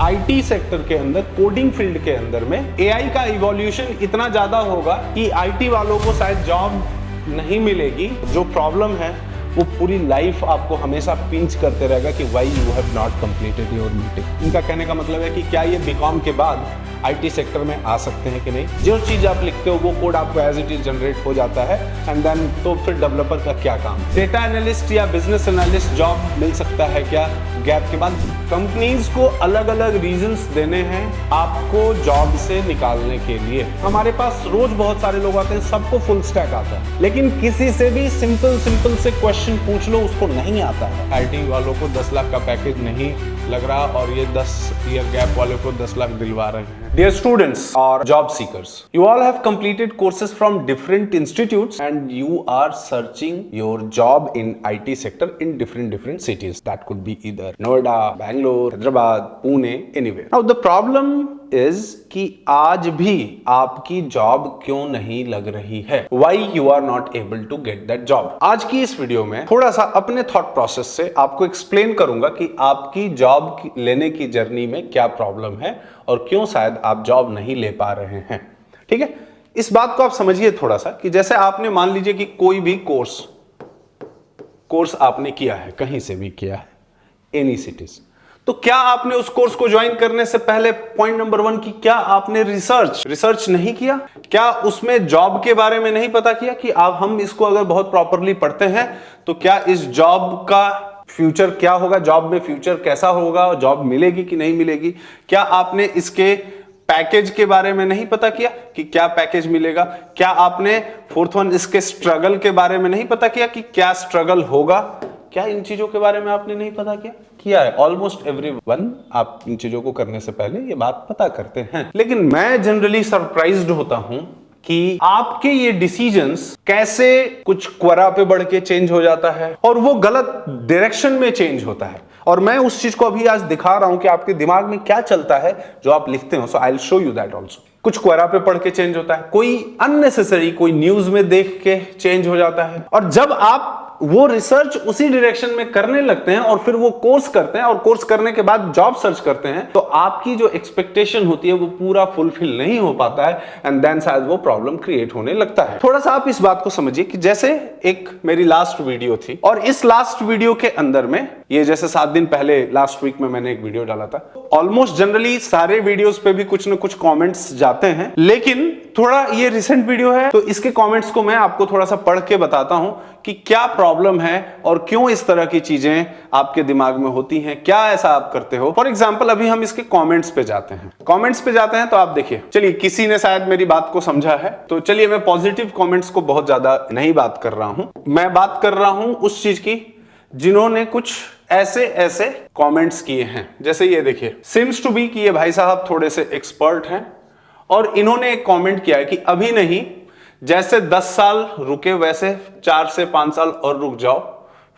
IT sector के अंदर, coding field के अंदर में एआई का इवोल्यूशन इतना ज्यादा होगा कि आईटी वालों को शायद जॉब नहीं मिलेगी। जो प्रॉब्लम है वो पूरी लाइफ आपको हमेशा पिंच करते रहेगा कि why you have not completed your meeting. इनका कहने का मतलब है कि क्या ये बीकॉम के बाद आईटी सेक्टर में आ सकते हैं कि नहीं। जो चीज आप लिखते हो वो कोड आपको एज इट इज जनरेट हो जाता है एंड देन तो फिर डेवलपर का क्या काम। डेटा एनालिस्ट या बिजनेस एनालिस्ट जॉब मिल सकता है क्या गैप के बाद। कंपनीज को अलग अलग रीजंस देने हैं आपको जॉब से निकालने के लिए। हमारे पास रोज बहुत सारे लोग आते हैं, सबको फुल स्टैक आता है, लेकिन किसी से भी सिंपल से क्वेश्चन पूछ लो उसको नहीं आता है। आईटी वालों को 10 लाख का पैकेज नहीं लग रहा और ये 10 ईयर गैप वालों को 10 लाख दिलवा रहे हैं। Dear students or job seekers, you all have completed courses from different institutes and you are searching your job in IT sector in different cities. That could be either Noida, Bangalore, Hyderabad, Pune, anywhere. Now the problem is कि आज भी आपकी job क्यों नहीं लग रही है। Why you are not able to get that job? आज की इस वीडियो में थोड़ा सा अपने थॉट प्रोसेस से आपको एक्सप्लेन करूंगा कि आपकी जॉब लेने की जर्नी में क्या प्रॉब्लम है और क्यों शायद आप जॉब नहीं ले पा रहे हैं। ठीक है, इस बात को आप समझिए थोड़ा सा कि जैसे आपने मान लीजिए कि कोई भी कोर्स आपने किया है, कहीं से भी किया है, एनी सिटीज, तो क्या आपने उस कोर्स को ज्वाइन करने से पहले पॉइंट नंबर 1 की क्या आपने रिसर्च नहीं किया? क्या उसमें जॉब के बारे में नहीं पता किया कि आप हम इसको अगर बहुत प्रॉपरली पढ़ते हैं तो क्या इस जॉब का फ्यूचर क्या होगा, जॉब में फ्यूचर कैसा होगा, जॉब मिलेगी कि नहीं मिलेगी? क्या आपने इसके पैकेज के बारे में नहीं पता किया कि क्या पैकेज मिलेगा? क्या आपने 4th वन इसके स्ट्रगल के बारे में नहीं पता किया कि क्या स्ट्रगल होगा? क्या इन चीजों के बारे में आपने नहीं पता किया है? ऑलमोस्ट एवरीवन आप इन चीजों को करने से पहले ये बात पता करते हैं, लेकिन मैं जनरली सरप्राइज्ड होता हूं कि आपके ये डिसीजंस कैसे कुछ क्वरा पे बढ़ के चेंज हो जाता है और वो गलत डायरेक्शन में चेंज होता है। और मैं उस चीज को अभी आज दिखा रहा हूं कि आपके दिमाग में क्या चलता है जो आप लिखते हो। So I will show you that also. कुछ क्वरा पे पढ़ के चेंज होता है, कोई अननेसेसरी कोई न्यूज में देख के चेंज हो जाता है, और जब आप वो रिसर्च उसी डायरेक्शन में करने लगते हैं और फिर वो कोर्स करते हैं और कोर्स करने के बाद जॉब सर्च करते हैं तो आपकी जो एक्सपेक्टेशन होती है वो पूरा फुलफिल नहीं हो पाता है एंड देन शायद वो प्रॉब्लम क्रिएट होने लगता है। थोड़ा सा आप इस बात को समझिए कि जैसे एक मेरी लास्ट वीडियो थी और इस लास्ट वीडियो के अंदर में ये जैसे 7 दिन पहले लास्ट वीक में मैंने एक वीडियो डाला था। ऑलमोस्ट जनरली सारे वीडियोस पे भी कुछ ना कुछ कमेंट्स जाते हैं, लेकिन थोड़ा ये रिसेंट वीडियो है तो इसके कमेंट्स को मैं आपको थोड़ा सा पढ़ के बताता हूं कि क्या प्रॉब्लम है और क्यों इस तरह की चीजें आपके दिमाग में होती हैं, क्या ऐसा आप करते हो। फॉर एग्जांपल अभी हम इसके कमेंट्स पे जाते हैं तो आप देखिए, चलिए किसी ने शायद मेरी बात को समझा है, तो चलिए मैं पॉजिटिव कमेंट्स को बहुत ज्यादा नहीं बात कर रहा हूं, मैं बात कर रहा हूं उस चीज की जिन्होंने कुछ ऐसे कमेंट्स किए हैं। जैसे ये देखिए, सिम्स टू बी कि ये भाई साहब थोड़े से एक्सपर्ट हैं और इन्होंने एक कमेंट किया है कि अभी नहीं, जैसे 10 साल रुके वैसे 4 से 5 साल और रुक जाओ,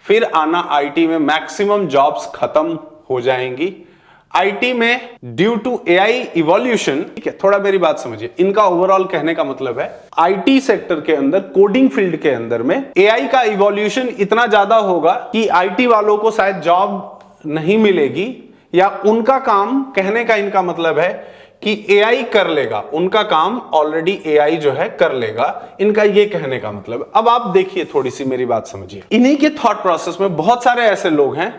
फिर आना आईटी में, मैक्सिमम जॉब्स खत्म हो जाएंगी आईटी में ड्यू टू एआई इवोल्यूशन। ठीक है, थोड़ा मेरी बात समझिए। इनका ओवरऑल कहने का मतलब है आईटी सेक्टर के अंदर, कोडिंग फील्ड के अंदर में एआई का इवोल्यूशन इतना ज्यादा होगा कि आईटी वालों को शायद जॉब नहीं मिलेगी, या उनका काम, कहने का इनका मतलब है कि एआई कर लेगा, उनका काम ऑलरेडी एआई जो है कर लेगा, इनका ये कहने का मतलब। अब आप देखिए, थोड़ी सी मेरी बात समझिए। इन्हीं के थॉट प्रोसेस में बहुत सारे ऐसे लोग हैं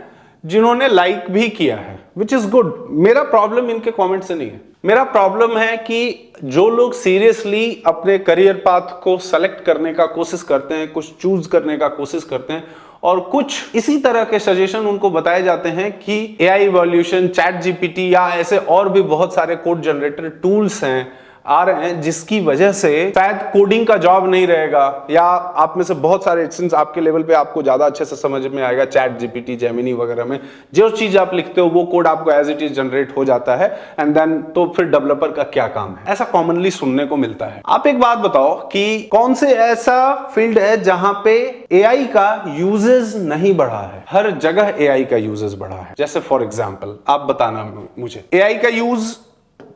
जिन्होंने लाइक भी किया है, विच इज गुड। मेरा प्रॉब्लम इनके कमेंट से नहीं है, मेरा प्रॉब्लम है कि जो लोग सीरियसली अपने करियर पाथ को सेलेक्ट करने का कोशिश करते हैं, कुछ चूज करने का कोशिश करते हैं और कुछ इसी तरह के सजेशन उनको बताए जाते हैं कि एआई इवोल्यूशन, चैट जीपीटी या ऐसे और भी बहुत सारे कोड जनरेटर टूल्स हैं आ रहे हैं जिसकी वजह से शायद कोडिंग का जॉब नहीं रहेगा, या आप में से बहुत सारे, सिंस आपके लेवल पे आपको ज्यादा अच्छे से समझ में आएगा, चैट जीपीटी, जेमिनी वगैरह में जो चीज आप लिखते हो वो कोड आपको एज इट इज जनरेट हो जाता है एंड देन तो फिर डेवलपर का क्या काम है, ऐसा कॉमनली सुनने को मिलता है। आप एक बात बताओ कि कौन से ऐसा फील्ड है जहां पे एआई का यूजेस नहीं बढ़ा है? हर जगह एआई का यूजेस बढ़ा है। जैसे फॉर एग्जाम्पल आप बताना मुझे, एआई का यूज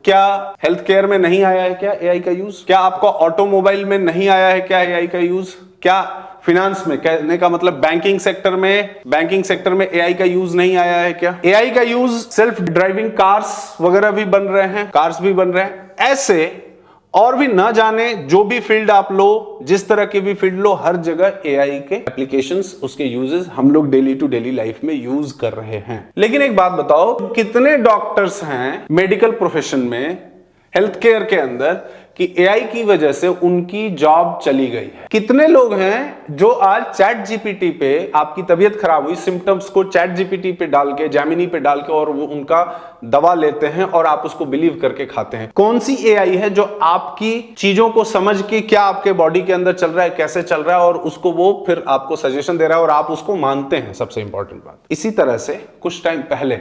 क्या हेल्थ केयर में नहीं आया है? क्या एआई का यूज? क्या आपको ऑटोमोबाइल में नहीं आया है? क्या एआई का यूज? क्या फिनांस में, कहने का मतलब बैंकिंग सेक्टर में एआई का यूज नहीं आया है क्या? एआई का यूज सेल्फ ड्राइविंग कार्स वगैरह भी बन रहे हैं, कार्स भी बन रहे हैं। ऐसे और भी ना जाने जो भी फील्ड आप लो, जिस तरह के भी फील्ड लो, हर जगह एआई के एप्लीकेशंस, उसके यूजेस हम लोग डेली टू डेली लाइफ में यूज कर रहे हैं। लेकिन एक बात बताओ, कितने डॉक्टर्स हैं मेडिकल प्रोफेशन में, हेल्थ केयर के अंदर, कि एआई की वजह से उनकी जॉब चली गई है? कितने लोग हैं जो आज चैट जीपीटी पे, आपकी तबीयत खराब हुई, सिम्टम्स को चैट जीपीटी पे डाल के, जेमिनी पे डाल के, और वो उनका दवा लेते हैं और आप उसको बिलीव करके खाते हैं? कौन सी एआई है जो आपकी चीजों को समझ के क्या आपके बॉडी के अंदर चल रहा है, कैसे चल रहा है, और उसको वो फिर आपको सजेशन दे रहा है और आप उसको मानते हैं? सबसे इंपॉर्टेंट बात। इसी तरह से कुछ टाइम पहले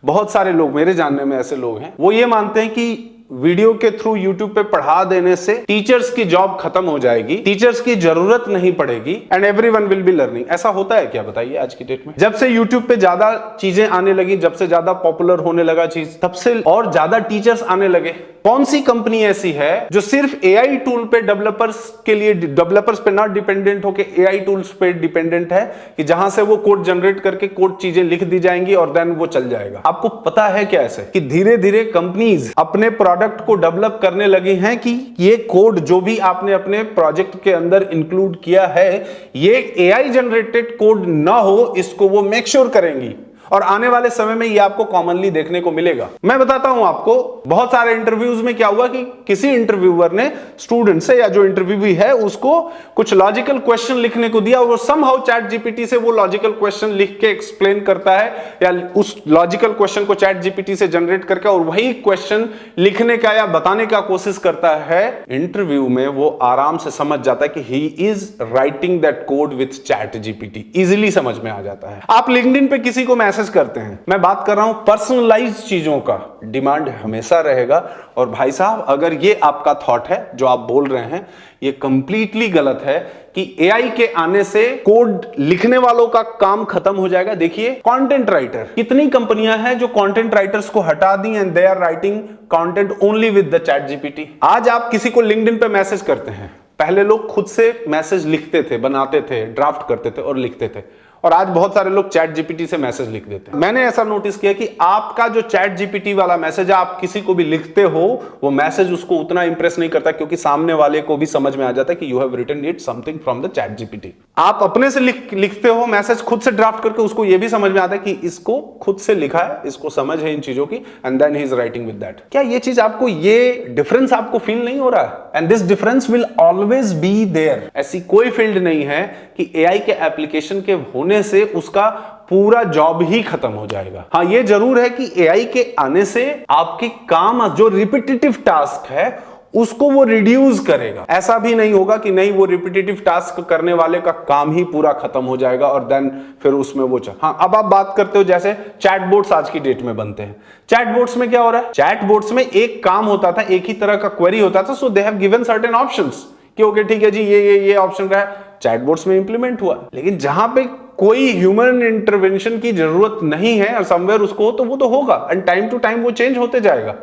बहुत सारे लोग, मेरे जानने में ऐसे लोग हैं, वो ये मानते हैं कि वीडियो के थ्रू यूट्यूब पे पढ़ा देने से टीचर्स की जॉब खत्म हो जाएगी, टीचर्स की जरूरत नहीं पड़ेगी, and everyone will be learning. ऐसा होता है क्या? बताइए आज की डेट में। जब से यूट्यूब पे ज्यादा चीजें आने लगी, जब से ज्यादा पॉपुलर होने लगा चीज, तब से और ज्यादा टीचर्स आने लगे। कौन सी कंपनी ऐसी है जो सिर्फ एआई टूल पे डेवलपर्स पे ना डिपेंडेंट होके एआई टूल्स पे डिपेंडेंट है, कि जहां से वो कोड जनरेट करके कोड चीजें लिख दी जाएंगी और देन वो चल जाएगा? आपको पता है क्या ऐसे कि धीरे धीरे कंपनीज अपने प्रोडक्ट को डेवलप करने लगी हैं कि ये कोड जो भी आपने अपने प्रोजेक्ट के अंदर इंक्लूड किया है, ये एआई जनरेटेड कोड ना हो, इसको वो मेक श्योर करेंगी। और आने वाले समय में ये आपको कॉमनली देखने को मिलेगा। मैं बताता हूं आपको, बहुत सारे इंटरव्यूज में क्या हुआ कि किसी इंटरव्यूअर ने स्टूडेंट से, या जो इंटरव्यूवी है, उसको कुछ लॉजिकल क्वेश्चन लिखने को दिया, वो समहाउ चैट जीपीटी से वो लॉजिकल क्वेश्चन लिख के एक्सप्लेन करता है, या उस लॉजिकल क्वेश्चन को चैट जीपीटी से जनरेट करके और वही क्वेश्चन लिखने का या बताने का कोशिश करता है। इंटरव्यू में वो आराम से समझ जाता है कि ही is writing that code with chat GPT, easily समझ में आ जाता है। आप लिंक्डइन पे किसी को मैसेज करते हैं, मैं बात कर रहा हूं पर्सनलाइज्ड चीजों का, डिमांड हमेशा रहेगा। और भाई साहब, अगर ये आपका थॉट है जो आप बोल रहे हैं, ये कंप्लीटली गलत है कि एआई के आने से कोड लिखने वालों का काम खत्म हो जाएगा। देखिए, कंटेंट राइटर, कितनी कंपनियां हैं जो कंटेंट राइटर्स को हटा दी and they are writing content only with the chat GPT. आज आप किसी को लिंक्डइन पे मैसेज करते हैं, पहले लोग खुद से मैसेज लिखते थे, बनाते थे, ड्राफ्ट करते थे और लिखते थे, और आज बहुत सारे लोग चैट जीपीटी से मैसेज लिख देते हैं। मैंने ऐसा नोटिस किया कि आपका जो चैट जीपीटी वाला मैसेज आप किसी को भी लिखते हो, वो मैसेज उसको उतना इंप्रेस नहीं करता, क्योंकि सामने वाले को भी समझ में आ जाता है कि you have written it something from the chat GPT. आप अपने से लिखते हो मैसेज, खुद से ड्राफ्ट करके, उसको ये भी समझ में आता है कि इसको खुद से लिखा है, इसको समझ है इन चीजों की, and then he is writing with that. क्या ये चीज आपको, ये डिफरेंस आपको फील नहीं हो रहा है? And this difference will always be there. ऐसी कोई फील्ड नहीं है कि एआई के एप्लीकेशन के होने से उसका पूरा जॉब ही खत्म हो जाएगा। हाँ, ये जरूर है कि एआई के आने से आपके काम, जो रिपीटेटिव टास्क है, उसको वो रिड्यूस करेगा। ऐसा भी नहीं होगा कि नहीं, वो रिपीटेटिव टास्क करने वाले का काम ही पूरा खत्म हो जाएगा और देन फिर उसमें वो हाँ, अब आप बात करते हो जैसे चैटबॉट्स आज की डेट में बनते हैं। चैटबॉट्स में क्या हो रहा है? चैटबॉट्स में एक काम होता था, एक ही तरह का क्वेरी होता था, so they have given certain options कि ओके ठीक है जी, ये ऑप्शन रहा है, चैटबॉट्स में इंप्लीमेंट हुआ। लेकिन जहां पे कोई ह्यूमन इंटरवेंशन की जरूरत नहीं है और समवेयर उसको हो, तो वो तो होगा, एंड टाइम टू टाइम वो चेंज होते जाएगा।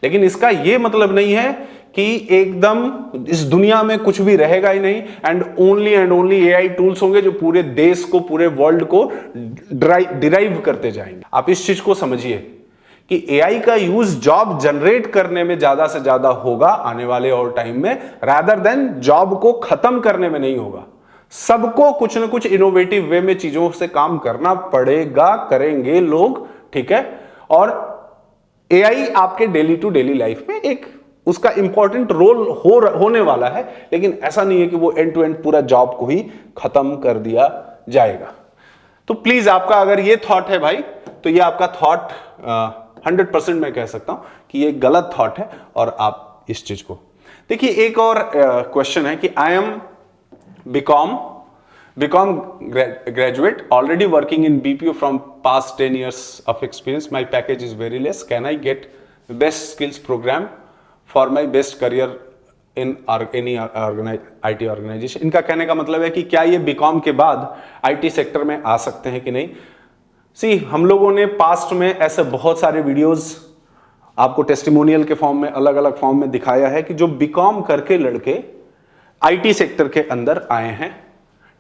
लेकिन इसका ये मतलब नहीं है कि एकदम इस दुनिया में कुछ भी रहेगा ही नहीं, एंड ओनली एआई टूल्स होंगे जो पूरे देश को, पूरे वर्ल्ड को डिराइव करते जाएंगे। आप इस चीज को समझिए कि एआई का यूज जॉब जनरेट करने में ज्यादा से ज्यादा होगा आने वाले और टाइम में, रादर देन जॉब को खत्म करने में नहीं होगा। सबको कुछ ना कुछ इनोवेटिव वे में चीजों से काम करना पड़ेगा, करेंगे लोग, ठीक है। और एआई आपके डेली टू डेली लाइफ में एक उसका इंपॉर्टेंट रोल होने वाला है, लेकिन ऐसा नहीं है कि वो एंड टू एंड पूरा जॉब को ही खत्म कर दिया जाएगा। तो प्लीज, आपका अगर ये थॉट है भाई, तो ये आपका थॉट 100% मैं कह सकता हूं कि ये गलत थॉट है, और आप इस चीज को देखिए। एक और क्वेश्चन है कि I am BCom graduate, already working in BPO from past 10 years of experience. My package is very less. Can I get best skills program for my best career in any IT organization? इनका कहने का मतलब है कि क्या ये BCom के बाद IT सेक्टर में आ सकते हैं कि नहीं। सी, हम लोगों ने पास्ट में ऐसे बहुत सारे वीडियोस आपको टेस्टिमोनियल के फॉर्म में, अलग अलग फॉर्म में दिखाया है कि जो बीकॉम करके लड़के IT सेक्टर के अंदर आए हैं,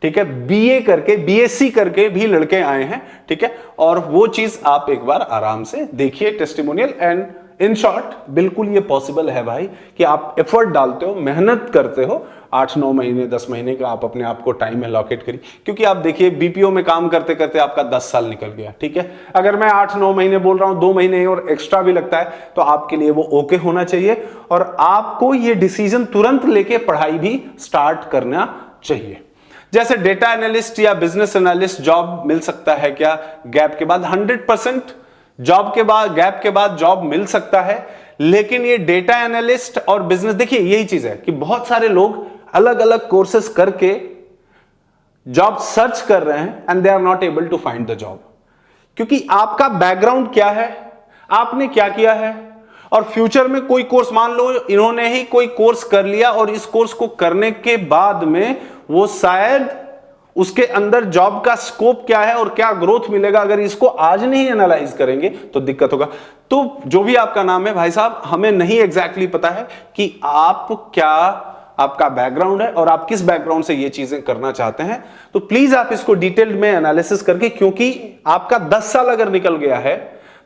ठीक है, बीए करके, बीएससी करके भी लड़के आए हैं, ठीक है, और वो चीज आप एक बार आराम से देखिए टेस्टिमोनियल। एंड इन शॉर्ट बिल्कुल ये पॉसिबल है भाई कि आप एफर्ट डालते हो, मेहनत करते हो, 8-9 महीने 10 महीने का आप अपने आप को टाइम एलोकेट करिए। क्योंकि आप देखिए बीपीओ में काम करते करते आपका 10 साल निकल गया, ठीक है, अगर मैं 8-9 महीने बोल रहा हूं, 2 महीने और एक्स्ट्रा भी लगता है तो आपके लिए वो ओके होना चाहिए, और आपको ये डिसीजन तुरंत लेके पढ़ाई भी स्टार्ट करना चाहिए। जैसे डेटा एनालिस्ट या बिजनेस एनालिस्ट जॉब मिल सकता है क्या गैप के बाद? 100% जॉब के बाद, गैप के बाद जॉब मिल सकता है, लेकिन ये डेटा एनालिस्ट और बिजनेस, देखिए यही चीज है कि बहुत सारे लोग अलग अलग कोर्सेस करके जॉब सर्च कर रहे हैं and they are not able to find the job. क्योंकि आपका बैकग्राउंड क्या है, आपने क्या किया है, और फ्यूचर में कोई कोर्स, मान लो इन्होंने ही कोई कोर्स कर लिया और इस कोर्स को करने के बाद में वो शायद उसके अंदर जॉब का स्कोप क्या है और क्या ग्रोथ मिलेगा, अगर इसको आज नहीं एनालाइज करेंगे तो दिक्कत होगा। तो जो भी आपका नाम है भाई साहब, हमें नहीं एग्जैक्टली पता है कि आप क्या, आपका बैकग्राउंड है और आप किस बैकग्राउंड से ये चीजें करना चाहते हैं, तो प्लीज आप इसको डिटेल्ड में एनालिसिस करके, क्योंकि आपका 10 साल अगर निकल गया है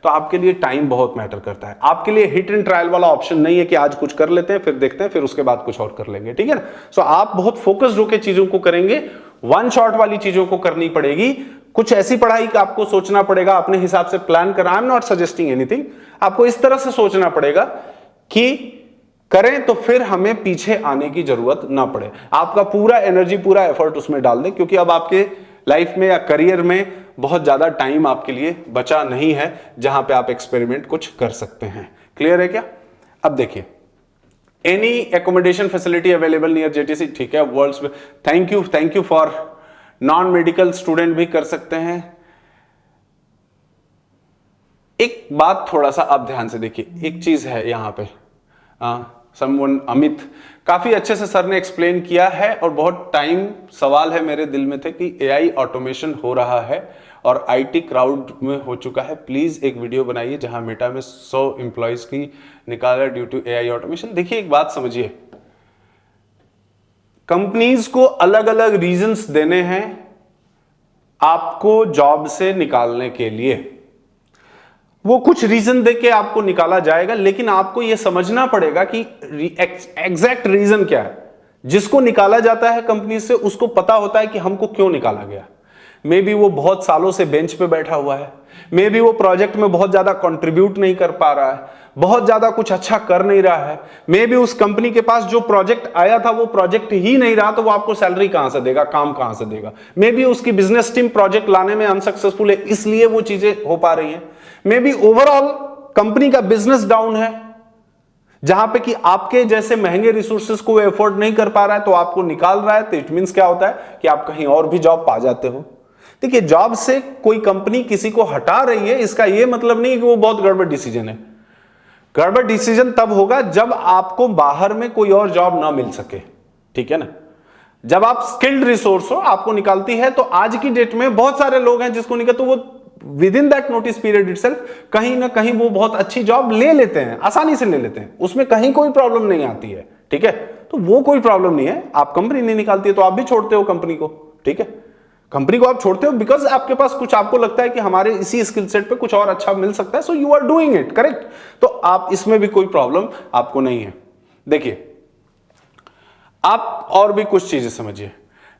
तो आपके लिए टाइम बहुत मैटर करता है। आपके लिए हिट एंड ट्रायल वाला ऑप्शन नहीं है कि आज कुछ कर लेते हैं फिर देखते हैं फिर उसके बाद कुछ और कर लेंगे, ठीक है ना। सो आप बहुत फोकस्ड होकर चीजों को करेंगे, वन शॉट वाली चीजों को करनी पड़ेगी। कुछ ऐसी पढ़ाई का आपको सोचना पड़ेगा, अपने हिसाब से प्लान करना। I am not suggesting anything, आपको इस तरह से सोचना पड़ेगा कि करें तो फिर हमें पीछे आने की जरूरत ना पड़े। आपका पूरा एनर्जी, पूरा एफर्ट उसमें डाल दें, क्योंकि अब आपके लाइफ में या करियर में बहुत ज्यादा टाइम आपके लिए बचा नहीं है जहां पे आप एक्सपेरिमेंट कुछ कर सकते हैं। क्लियर है क्या? अब देखिए, any accommodation facility available near JTC, ठीक है, वर्ल्ड्स में। Thank you for non medical student भी कर सकते हैं। एक बात थोड़ा सा आप ध्यान से देखिए, एक चीज है यहां पे, समवन अमित, काफी अच्छे से सर ने एक्सप्लेन किया है और बहुत टाइम सवाल है मेरे दिल में थे कि एआई ऑटोमेशन हो रहा है और आईटी क्राउड में हो चुका है, प्लीज एक वीडियो बनाइए जहां मेटा में 100 एम्प्लॉयज की निकाला ड्यू टू एआई ऑटोमेशन। देखिए एक बात समझिए, कंपनीज को अलग अलग रीजंस देने हैं आपको जॉब से निकालने के लिए, वो कुछ रीजन देके आपको निकाला जाएगा, लेकिन आपको यह समझना पड़ेगा कि एग्जैक्ट रीजन क्या है। जिसको निकाला जाता है कंपनी से उसको पता होता है कि हमको क्यों निकाला गया। मे बी वो बहुत सालों से बेंच पे बैठा हुआ है, मे बी वो प्रोजेक्ट में बहुत ज्यादा कंट्रीब्यूट नहीं कर पा रहा है, बहुत ज्यादा कुछ अच्छा कर नहीं रहा है, मे बी उस कंपनी के पास जो प्रोजेक्ट आया था वो प्रोजेक्ट ही नहीं रहा, तो वो आपको सैलरी कहां से देगा, काम कहां से देगा। मे बी उसकी बिजनेस टीम प्रोजेक्ट लाने में अनसक्सेसफुल है, इसलिए वो चीजें हो पा रही हैं। मे बी ओवरऑल कंपनी का बिजनेस डाउन है, जहां पे कि आपके जैसे महंगे रिसोर्सेज को एफोर्ड नहीं कर पा रहा है तो आपको निकाल रहा है। तो इट मींस क्या होता है कि आप कहीं और भी जॉब पा जाते हो। देखिए, जॉब से कोई कंपनी किसी को हटा रही है, इसका यह मतलब नहीं कि वो बहुत गड़बड़ डिसीजन है। गड़बड़ डिसीजन तब होगा जब आपको बाहर में कोई और जॉब ना मिल सके, ठीक है ना। जब आप स्किल्ड रिसोर्स हो, आपको निकालती है, तो आज की डेट में बहुत सारे लोग हैं जिसको निकल, तो वो with in that notice period itself कहीं ना कहीं वो बहुत अच्छी जॉब ले लेते हैं, आसानी से ले लेते हैं, उसमें कहीं कोई प्रॉब्लम नहीं आती है, ठीक है। तो वो कोई प्रॉब्लम नहीं है। आप कंपनी नहीं निकालती है तो आप भी छोड़ते हो कंपनी को, ठीक है। कंपनी को आप छोड़ते हो बिकॉज आपके पास कुछ, आपको लगता है कि हमारे इसी स्किल सेट पे कुछ और अच्छा मिल सकता है, so you are doing it, correct. तो आप इसमें भी कोई प्रॉब्लम आपको नहीं है। देखिए, आप और भी कुछ चीजें समझिए।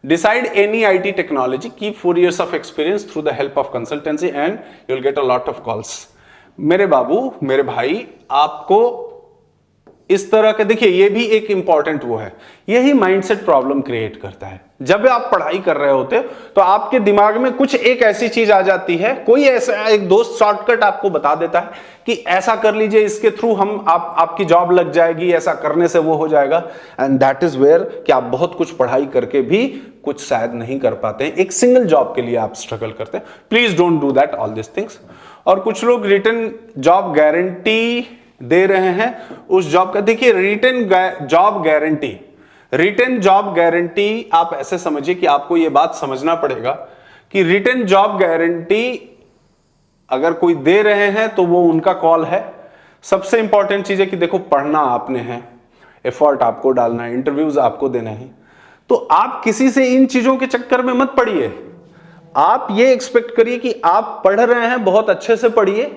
Decide any IT technology, keep 4 years of experience through the help of consultancy and you'll get a lot of calls। मेरे बाबू, मेरे भाई, आपको इस तरह के, देखिए ये भी एक इंपॉर्टेंट वो है, यही माइंडसेट प्रॉब्लम क्रिएट करता है। जब आप पढ़ाई कर रहे होते तो आपके दिमाग में कुछ एक ऐसी चीज आ जाती है, कोई ऐसा एक दोस्त शॉर्टकट आपको बता देता है कि ऐसा कर लीजिए, इसके थ्रू हम आपकी जॉब लग जाएगी, ऐसा करने से वो हो जाएगा। एंड दैट इज वेयर कि आप बहुत कुछ पढ़ाई करके भी कुछ शायद नहीं कर पाते हैं, एक सिंगल जॉब के लिए आप स्ट्रगल करते हैं। Please don't do that all this things. और कुछ लोग रिटन जॉब गारंटी दे रहे हैं उस जॉब का। देखिए, written job guarantee, written job guarantee आप ऐसे समझिए कि आपको यह बात समझना पड़ेगा कि रिटन जॉब गारंटी अगर कोई दे रहे हैं तो वो उनका कॉल है। सबसे इंपॉर्टेंट चीज है कि देखो, पढ़ना आपने है, एफर्ट आपको डालना है, इंटरव्यूज आपको देना है। तो आप किसी से इन चीजों के चक्कर में मत पड़िए। आप ये एक्सपेक्ट करिए कि आप पढ़ रहे हैं, बहुत अच्छे से पढ़िए।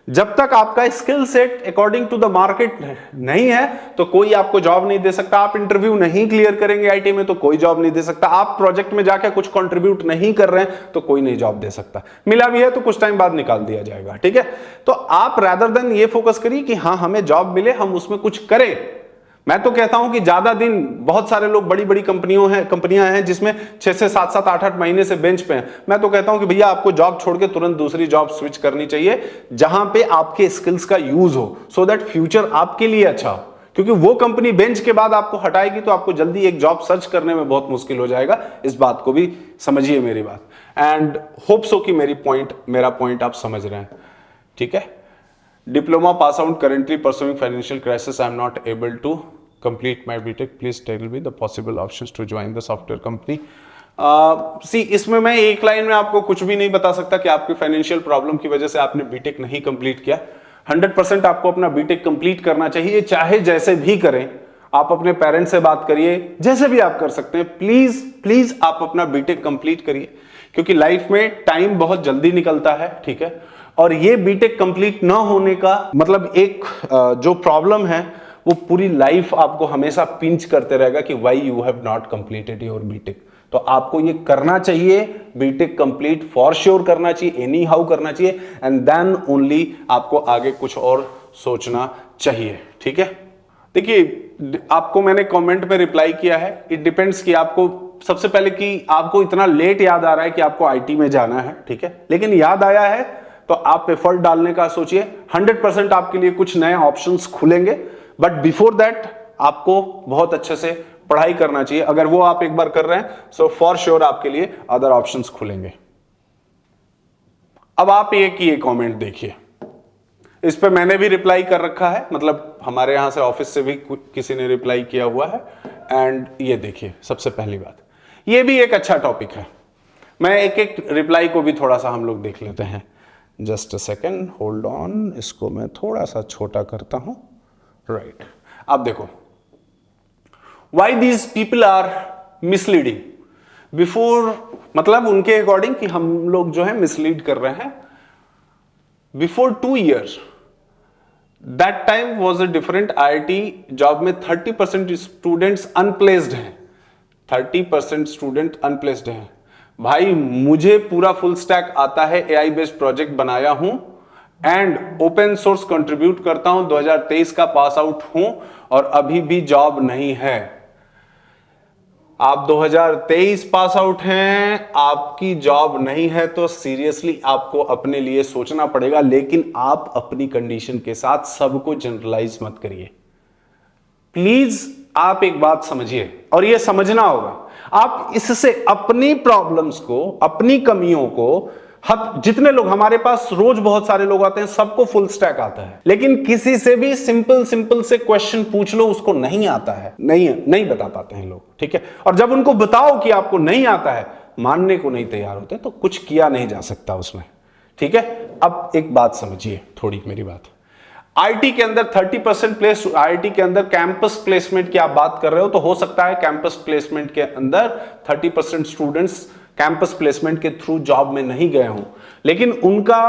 जब तक आपका skill set according to the market नहीं है तो कोई आपको जॉब नहीं दे सकता। आप इंटरव्यू नहीं क्लियर करेंगे आईटी में तो कोई जॉब नहीं दे सकता। आप प्रोजेक्ट में जाकर कुछ कंट्रीब्यूट नहीं कर रहे हैं तो कोई नहीं जॉब दे सकता। मिला भी है तो कुछ टाइम बाद निकाल दिया जाएगा, ठीक है। तो आप रादर देन ये फोकस करिए कि हाँ हमें जॉब मिले, हम उसमें कुछ करें। मैं तो कहता हूं कि ज्यादा दिन, बहुत सारे लोग बड़ी बड़ी कंपनियां हैं जिसमें 6 से 7 7 8 8 महीने से बेंच पे हैं। मैं तो कहता हूं कि भैया आपको जॉब छोड़ के तुरंत दूसरी जॉब स्विच करनी चाहिए जहां पे आपके स्किल्स का यूज हो, सो दैट फ्यूचर आपके लिए अच्छा हो। क्योंकि वो कंपनी बेंच के बाद आपको हटाएगी तो आपको जल्दी एक जॉब सर्च करने में बहुत मुश्किल हो जाएगा। इस बात को भी समझिए मेरी बात, एंड होप सो कि मेरा पॉइंट आप समझ रहे हैं, ठीक है। Diploma pass out, currently pursuing financial crisis. I am not able to complete my BTech. Please tell me the possible options to join the software company. इसमें मैं एक लाइन में आपको कुछ भी नहीं बता सकता कि आपकी फाइनेंशियल प्रॉब्लम की वजह से आपने बीटेक नहीं कंप्लीट किया। 100% आपको अपना बीटेक कंप्लीट करना चाहिए, चाहे जैसे भी करें। आप अपने पेरेंट्स से बात करिए, जैसे भी आप कर सकते हैं। प्लीज प्लीज आप अपना बीटेक कंप्लीट करिए, क्योंकि लाइफ में टाइम बहुत जल्दी निकलता है, ठीक है। और ये बीटेक कंप्लीट ना होने का मतलब एक जो प्रॉब्लम है वो पूरी लाइफ आपको हमेशा पिंच करते रहेगा कि why you have not completed your BTech. तो आपको ये करना चाहिए, बीटेक कंप्लीट फॉर श्योर करना चाहिए, एनी हाउ करना चाहिए, एंड देन ओनली आपको आगे कुछ और सोचना चाहिए, ठीक है। देखिए, आपको मैंने कमेंट में रिप्लाई किया है, इट डिपेंड्स कि आपको सबसे पहले कि आपको इतना लेट याद आ रहा है कि आपको आईटी में जाना है, ठीक है। लेकिन याद आया है तो आप एफर्ट डालने का सोचिए। 100% आपके लिए कुछ नए ऑप्शंस खुलेंगे, बट बिफोर दैट आपको बहुत अच्छे से पढ़ाई करना चाहिए। अगर वो आप एक बार कर रहे हैं सो फॉर श्योर आपके लिए अदर ऑप्शंस खुलेंगे। अब आप ये कमेंट देखिए, इस पे मैंने भी रिप्लाई कर रखा है, मतलब हमारे यहां से ऑफिस से भी किसी ने रिप्लाई किया हुआ है। एंड ये देखिए, सबसे पहली बात, ये भी एक अच्छा टॉपिक है। मैं एक एक रिप्लाई को भी थोड़ा सा हम लोग देख लेते हैं। Just a second, hold on, इसको मैं थोड़ा सा छोटा करता हूं, राइट। आप देखो, why these people are misleading before, मतलब उनके अकॉर्डिंग कि हम लोग जो है मिसलीड कर रहे हैं। Before 2 years that time was a different. IIT job में 30% स्टूडेंट्स अनप्लेस्ड हैं, 30% स्टूडेंट अनप्लेस्ड हैं। भाई मुझे पूरा फुल स्टैक आता है, AI बेस्ड प्रोजेक्ट बनाया हूं एंड ओपन सोर्स कंट्रीब्यूट करता हूं। 2023 का पास आउट हूं और अभी भी जॉब नहीं है। आप 2023 पास आउट हैं, आपकी जॉब नहीं है, तो सीरियसली आपको अपने लिए सोचना पड़ेगा। लेकिन आप अपनी कंडीशन के साथ सबको जनरलाइज मत करिए। प्लीज आप एक बात समझिए, और यह समझना होगा, आप इससे अपनी प्रॉब्लम्स को, अपनी कमियों को, जितने लोग हमारे पास रोज बहुत सारे लोग आते हैं, सबको फुल स्टैक आता है, लेकिन किसी से भी सिंपल से क्वेश्चन पूछ लो, उसको नहीं आता है, नहीं बता पाते हैं लोग, ठीक है। और जब उनको बताओ कि आपको नहीं आता है, मानने को नहीं तैयार होते, तो कुछ किया नहीं जा सकता उसमें, ठीक है। अब एक बात समझिए, थोड़ी मेरी बात, आईटी के अंदर 30% प्लेस, आईटी के अंदर कैंपस प्लेसमेंट की आप बात कर रहे हो, तो हो सकता है कैंपस प्लेसमेंट के अंदर 30% स्टूडेंट्स कैंपस प्लेसमेंट के थ्रू जॉब में नहीं गए हों, लेकिन उनका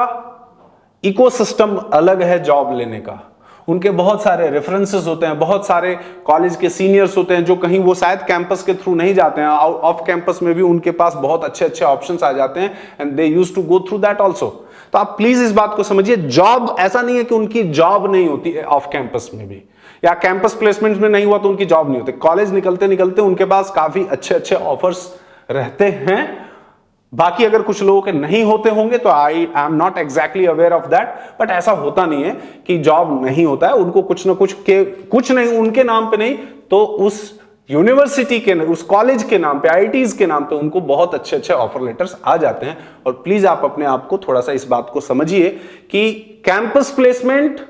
इकोसिस्टम अलग है जॉब लेने का। उनके बहुत सारे रेफरेंसेस होते हैं, बहुत सारे कॉलेज के सीनियर्स होते हैं जो कहीं वो शायद कैंपस के थ्रू नहीं जाते हैं, ऑफ कैंपस में भी उनके पास बहुत अच्छे ऑप्शंस आ जाते हैं, and they used to go through that also. तो आप प्लीज इस बात को समझिए, जॉब ऐसा नहीं है कि उनकी जॉब नहीं होती है ऑफ कैंपस में भी, या कैंपस प्लेसमेंट में नहीं हुआ तो उनकी जॉब नहीं होती। कॉलेज निकलते निकलते उनके पास काफी अच्छे ऑफर्स रहते हैं। बाकी अगर कुछ लोगों के नहीं होते होंगे तो I am not exactly aware of that, but ऐसा होता नहीं है कि जॉब नहीं होता है। उनको कुछ ना कुछ नहीं, उनके नाम पे नहीं तो उस यूनिवर्सिटी के, उस कॉलेज के नाम पे, आईआईटीज के नाम पे उनको बहुत अच्छे ऑफर लेटर्स आ जाते हैं। और प्लीज आप अपने आप को थोड़ा सा इस बात को समझिए कि कैंपस प्लेसमेंट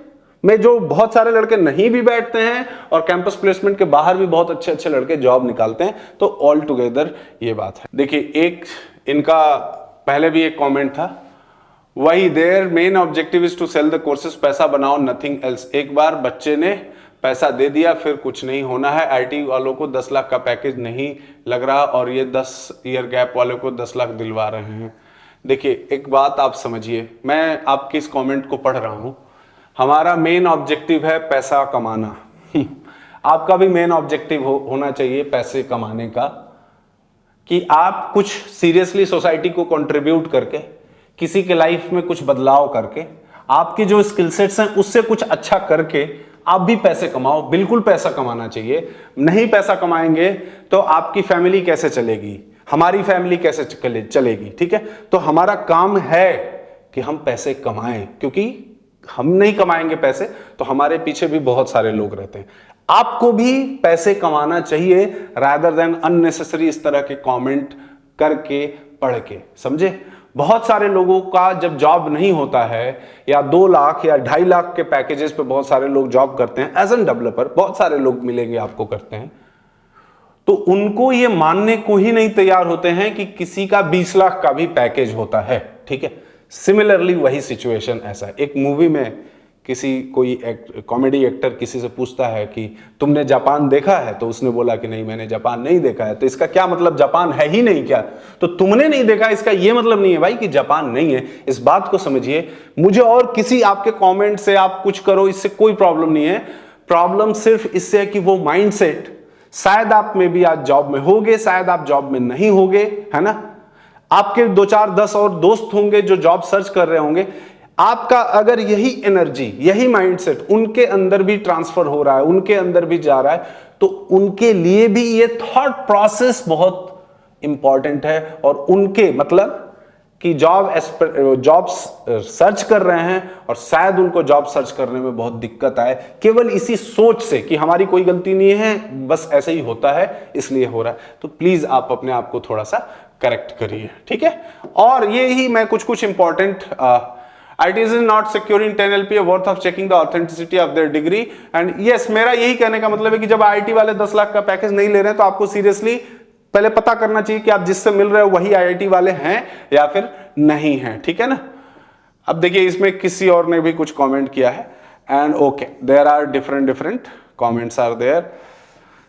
में जो बहुत सारे लड़के नहीं भी बैठते हैं और कैंपस प्लेसमेंट के बाहर भी बहुत अच्छे लड़के जॉब निकालते हैं, तो ऑल टुगेदर ये बात है। देखिए, एक इनका पहले भी एक कमेंट था, वही their main objective is to sell the courses, पैसा बनाओ, नथिंग एल्स। एक बार बच्चे ने पैसा दे दिया फिर कुछ नहीं होना है। आईटी वालों को 10 लाख का पैकेज नहीं लग रहा और ये 10 ईयर गैप वालों को 10 लाख दिलवा रहे हैं। देखिए एक बात आप समझिए, मैं आपके इस कमेंट को पढ़ रहा हूं, हमारा मेन ऑब्जेक्टिव है पैसा कमाना। आपका भी मेन ऑब्जेक्टिव होना चाहिए पैसे कमाने का, कि आप कुछ सीरियसली सोसाइटी को कंट्रीब्यूट करके, किसी के लाइफ में कुछ बदलाव करके, आपकी जो स्किल सेट्स हैं उससे कुछ अच्छा करके आप भी पैसे कमाओ। बिल्कुल पैसा कमाना चाहिए। नहीं पैसा कमाएंगे तो आपकी फैमिली कैसे चलेगी, हमारी फैमिली कैसे चलेगी, ठीक है। तो हमारा काम है कि हम पैसे कमाएं, क्योंकि हम नहीं कमाएंगे पैसे तो हमारे पीछे भी बहुत सारे लोग रहते हैं। आपको भी पैसे कमाना चाहिए रादर देन अननेसेसरी इस तरह के कमेंट करके पढ़ के, समझे। बहुत सारे लोगों का जब जॉब नहीं होता है या 2 लाख या 2.5 लाख के पैकेजेस पे बहुत सारे लोग जॉब करते हैं एज एन डेवलपर, बहुत सारे लोग मिलेंगे आपको करते हैं, तो उनको ये मानने को ही नहीं तैयार होते हैं कि किसी का 20 लाख का भी पैकेज होता है, ठीक है। सिमिलरली वही सिचुएशन ऐसा है। एक मूवी में कोई कॉमेडी एक्टर किसी से पूछता है कि तुमने जापान देखा है, तो उसने बोला कि नहीं मैंने जापान नहीं देखा है। तो इसका क्या मतलब, जापान है ही नहीं क्या? तो तुमने नहीं देखा इसका ये मतलब नहीं है भाई कि जापान नहीं है। इस बात को समझिए। मुझे और किसी आपके कमेंट से आप कुछ करो, इससे कोई प्रॉब्लम नहीं है। प्रॉब्लम सिर्फ इससे है कि वो माइंडसेट, शायद आप में भी आज जॉब में होगे, शायद आप जॉब में नहीं होगे, है ना। आपके 2 4 10 और दोस्त होंगे जो जॉब सर्च कर रहे होंगे। आपका अगर यही एनर्जी, यही माइंडसेट उनके अंदर भी ट्रांसफर हो रहा है, उनके अंदर भी जा रहा है, तो उनके लिए भी ये थॉट प्रोसेस बहुत इंपॉर्टेंट है। और उनके मतलब कि जॉब सर्च कर रहे हैं और शायद उनको जॉब सर्च करने में बहुत दिक्कत आए, केवल इसी सोच से कि हमारी कोई गलती नहीं है, बस ऐसे ही होता है इसलिए हो रहा है। तो प्लीज आप अपने आप को थोड़ा सा करेक्ट करिए, ठीक है। और ये ही मैं कुछ important IT is not securing 10 LPA worth of checking the authenticity of their degree and yes, मेरा यही कहने का मतलब है कि जब IIT वाले 10 लाख का पैकेज नहीं ले रहे हैं तो आपको सीरियसली पहले पता करना चाहिए कि आप जिससे मिल रहे हो वही IIT वाले हैं या फिर नहीं हैं, ठीक है ना। अब देखिए इसमें किसी और ने भी कुछ कमेंट किया है and okay, there are different comments are there.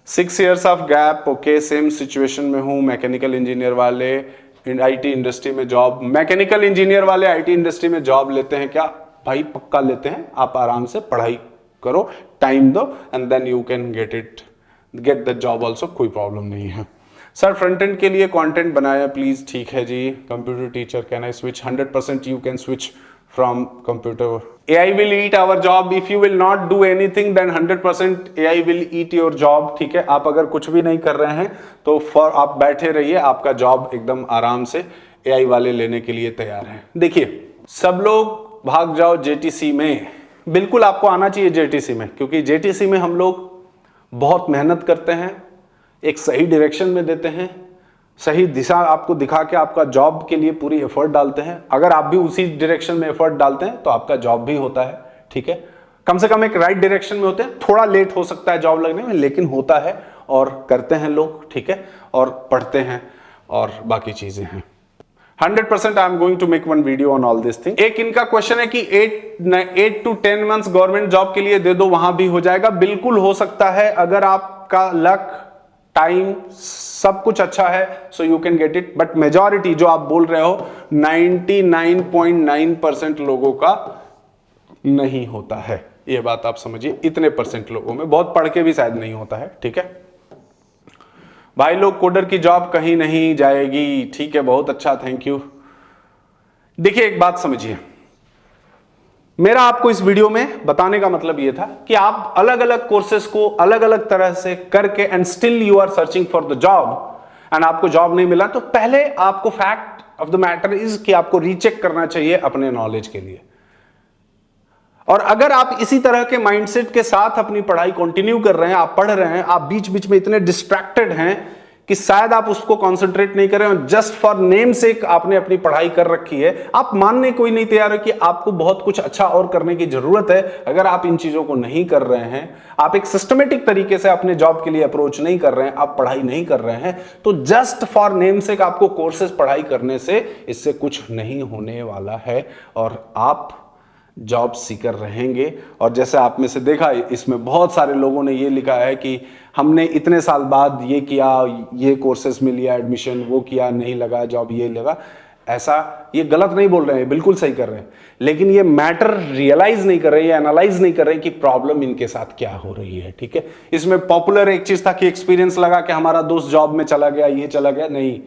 6 years of gap, okay, same situation में हूँ। मैकेनिकल इंजीनियर वाले IT इंडस्ट्री में जॉब, मैकेनिकल इंजीनियर वाले IT इंडस्ट्री में जॉब लेते हैं क्या? भाई पक्का लेते हैं। आप आराम से पढ़ाई करो, टाइम दो and then you can get the job also, कोई प्रॉब्लम नहीं है। सर फ्रंट एंड के लिए कंटेंट बनाया प्लीज, ठीक है जी। Computer teacher can I switch? 100% you can switch from computer. AI will eat our job. If you will not do anything, then 100% AI will eat your job. ठीक है, आप अगर कुछ भी नहीं कर रहे हैं तो आप बैठे रहिए, आपका जॉब एकदम आराम से AI वाले लेने के लिए तैयार हैं। देखिए सब लोग भाग जाओ JTC में, बिल्कुल आपको आना चाहिए JTC में, क्योंकि JTC में हम लोग बहुत मेहनत करते हैं, एक सही डायरेक्शन में देते हैं, सही दिशा आपको दिखा के आपका जॉब के लिए पूरी एफर्ट डालते हैं। अगर आप भी उसी डायरेक्शन में एफर्ट डालते हैं तो आपका जॉब भी होता है, ठीक है। कम से कम एक राइट डायरेक्शन में होते हैं। थोड़ा लेट हो सकता है जॉब लगने में, लेकिन होता है और करते हैं लोग, ठीक है, और पढ़ते हैं और बाकी चीजें हैं। 100% I am going to make one video on all this thing. एक इनका क्वेश्चन है कि 8 to 10 months गवर्नमेंट जॉब के लिए दे दो, वहां भी हो जाएगा। बिल्कुल हो सकता है, अगर आपका लक, टाइम, सब कुछ अच्छा है, so you can get it. But majority जो आप बोल रहे हो 99.9% लोगों का नहीं होता है, ये बात आप समझिए। इतने परसेंट लोगों में, बहुत पढ़ के भी शायद नहीं होता है, ठीक है भाई लोग। कोडर की जॉब कहीं नहीं जाएगी, ठीक है, बहुत अच्छा, थैंक यू। देखिए एक बात समझिए, मेरा आपको इस वीडियो में बताने का मतलब यह था कि आप अलग अलग कोर्सेज को अलग अलग तरह से करके and still you are searching for the job and आपको जॉब नहीं मिला, तो पहले आपको fact of the matter is कि आपको रीचेक करना चाहिए अपने नॉलेज के लिए। और अगर आप इसी तरह के माइंडसेट के साथ अपनी पढ़ाई कंटिन्यू कर रहे हैं, आप पढ़ रहे हैं, आप बीच बीच में इतने डिस्ट्रैक्टेड हैं कि शायद आप उसको कंसंट्रेट नहीं कर रहे हो, जस्ट फॉर नेम सेक आपने अपनी पढ़ाई कर रखी है, आप मानने कोई नहीं तैयार हो कि आपको बहुत कुछ अच्छा और करने की जरूरत है। अगर आप इन चीजों को नहीं कर रहे हैं, आप एक सिस्टमेटिक तरीके से अपने जॉब के लिए अप्रोच नहीं कर रहे हैं, आप पढ़ाई नहीं कर रहे हैं, तो जस्ट फॉर नेम सेक आपको कोर्सेज पढ़ाई करने से इससे कुछ नहीं होने वाला है। और आप जॉब सीकर रहेंगे। और जैसे आप में से देखा, इसमें बहुत सारे लोगों ने ये लिखा है कि हमने इतने साल बाद ये किया, ये कोर्सेज में लिया एडमिशन, वो किया, नहीं लगा जॉब, ये लगा। ऐसा ये गलत नहीं बोल रहे हैं, बिल्कुल सही कर रहे हैं, लेकिन ये मैटर रियलाइज नहीं कर रहे, ये एनालाइज नहीं कर रहे कि प्रॉब्लम इनके साथ क्या हो रही है। ठीक है, इसमें पॉपुलर एक चीज था कि एक्सपीरियंस लगा कि हमारा दोस्त जॉब में चला गया, ये चला गया। नहीं,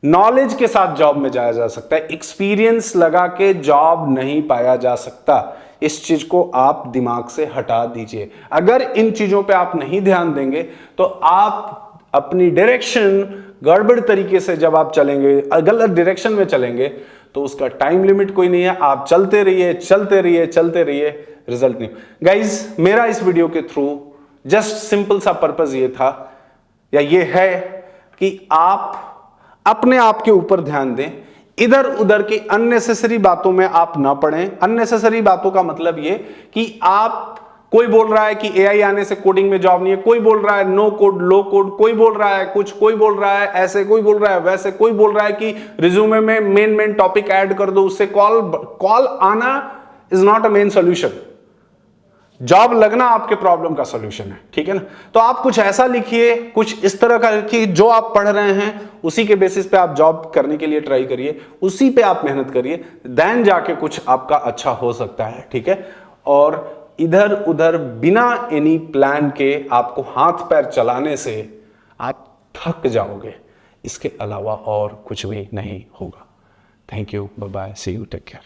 नॉलेज के साथ जॉब में जाया जा सकता है, एक्सपीरियंस लगा के जॉब नहीं पाया जा सकता। इस चीज को आप दिमाग से हटा दीजिए। अगर इन चीजों पे आप नहीं ध्यान देंगे तो आप अपनी डायरेक्शन गड़बड़ तरीके से जब आप चलेंगे, गलत डायरेक्शन में चलेंगे, तो उसका टाइम लिमिट कोई नहीं है। आप चलते रहिए, चलते रहिए, चलते रहिए, रिजल्ट नहीं। गाइज, मेरा इस वीडियो के थ्रू जस्ट सिंपल सा पर्पस ये था या ये है कि आप अपने आप के ऊपर ध्यान दें, इधर उधर की अननेसेसरी बातों में आप ना पड़ें। अननेसेसरी बातों का मतलब ये कि आप, कोई बोल रहा है कि एआई आने से कोडिंग में जॉब नहीं है, कोई बोल रहा है नो कोड लो कोड, कोई बोल रहा है कुछ, कोई बोल रहा है ऐसे, कोई बोल रहा है वैसे, कोई बोल रहा है कि रिज्यूमे में मेन टॉपिक ऐड कर दो, उससे कॉल आना is not a main solution. Job लगना आपके प्रॉब्लम का सॉल्यूशन है। ठीक है ना? तो आप कुछ ऐसा लिखिए, कुछ इस तरह का लिखिए, जो आप पढ़ रहे हैं उसी के बेसिस पे आप जॉब करने के लिए ट्राई करिए, उसी पे आप मेहनत करिए, देन जाके कुछ आपका अच्छा हो सकता है। ठीक है? और इधर उधर बिना एनी प्लान के आपको हाथ पैर चलाने से आप थक जाओगे, इसके अलावा और कुछ भी नहीं होगा। Thank you, bye bye, see you, take care.